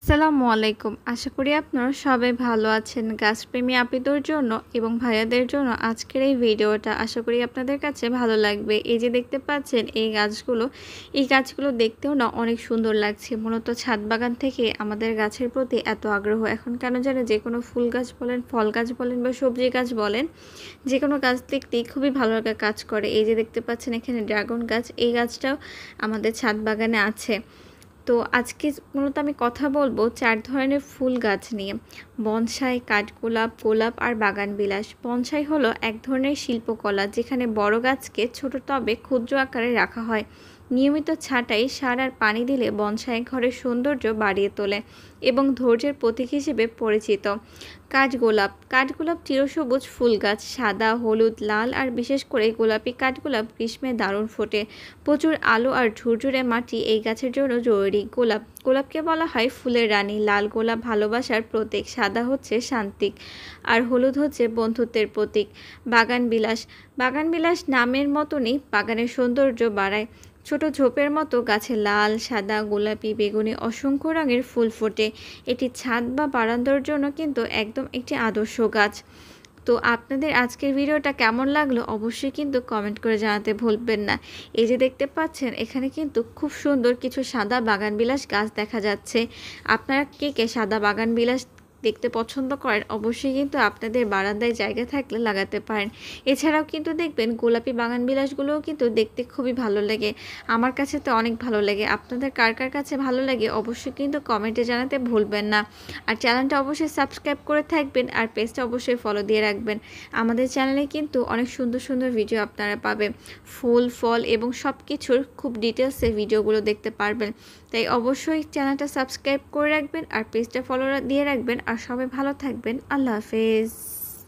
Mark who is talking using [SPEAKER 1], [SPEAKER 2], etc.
[SPEAKER 1] আসসালামু আলাইকুম। আশা করি আপনারা সবাই ভালো আছেন। গাছপ্রেমী আপুদের জন্য এবং ভাইয়াদের জন্য আজকের এই ভিডিওটা আশা করি আপনাদের কাছে ভালো লাগবে। এই যে দেখতে পাচ্ছেন এই গাছগুলো দেখতেও না অনেক সুন্দর লাগছে। মূলত ছাদ বাগান থেকে আমাদের গাছের প্রতি এত আগ্রহ এখন কেন জানেন, যেকোনো ফুল গাছ বলেন, ফল গাছ বলেন বা সবজি গাছ বলেন, যেকোনো গাছ দেখতেই খুবই ভালো লাগা কাজ করে। এই যে দেখতে পাচ্ছেন এখানে ড্রাগন গাছ, এই গাছটাও আমাদের ছাদ বাগানে আছে। তো আজকে মূলত আমি কথা বলবো 4 ধরনের ফুল গাছ নিয়ে। বনসাই, কাঠগোলাপ, গোলাপ আর বাগানবিলাস। বনসাই হলো এক ধরনের শিল্পকলা যেখানে বড় গাছকে ছোট টবে ক্ষুদ্র আকারে রাখা হয়। নিয়মিত ছাঁটাই, সার আর পানি দিলে বনসাই ঘরের সৌন্দর্য বাড়িয়ে তোলে এবং ধৈর্যের প্রতীক হিসেবে পরিচিত। কাঠগোলাপ চিরসবুজ ফুল গাছ, সাদা, হলুদ, লাল আর বিশেষ করে গোলাপি কাঠগোলাপ গ্রীষ্মে দারুণ ফোটে। প্রচুর আলো আর ঝুরঝুরে মাটি এই গাছের জন্য জরুরি। গোলাপকে বলা হয় ফুলের রানী। লাল গোলাপ ভালোবাসার প্রতীক, সাদা হচ্ছে শান্তিক আর হলুদ হচ্ছে বন্ধুত্বের প্রতীক। বাগানবিলাস নামের মতনই বাগানের সৌন্দর্য বাড়ায়। ছোট ঝোপের মতো গাছে লাল, সাদা, গোলাপি, বেগুনি অসংখ্য রঙের ফুল ফোটে। এটি ছাদ বা বারান্দার জন্য কিন্তু একদম একটি আদর্শ গাছ। তো আপনাদের আজকের ভিডিওটা কেমন লাগলো অবশ্যই কিন্তু কমেন্ট করে জানাতে ভুলবেন না। এই যে দেখতে পাচ্ছেন এখানে কিন্তু খুব সুন্দর কিছু সাদা বাগানবিলাস গাছ দেখা যাচ্ছে। আপনারা কে সাদা বাগানবিলাস দেখতে পছন্দ করেন অবশ্যই কিন্তু আপনাদের বারান্দায় জায়গা থাকলে লাগাতে পারেন। এছাড়াও কিন্তু দেখবেন গোলাপি বাগানবিলাসগুলোও কিন্তু দেখতে খুবই ভালো লাগে। আমার কাছে তো অনেক ভালো লাগে। আপনাদের কার কার কাছে ভালো লাগে অবশ্যই কিন্তু কমেন্টে জানাতে ভুলবেন না। আর চ্যানেলটা অবশ্যই সাবস্ক্রাইব করে থাকবেন আর পেজটা অবশ্যই ফলো দিয়ে রাখবেন। আমাদের চ্যানেলে কিন্তু অনেক সুন্দর সুন্দর ভিডিও আপনারা পাবেন। ফুল, ফল এবং সব কিছুর খুব ডিটেলসে ভিডিওগুলো দেখতে পারবেন। তাই অবশ্যই চ্যানেলটা সাবস্ক্রাইব করে রাখবেন আর পেজটা ফলো দিয়ে রাখবেন। আর সবাই ভালো থাকবেন। আল্লাহ হাফেজ।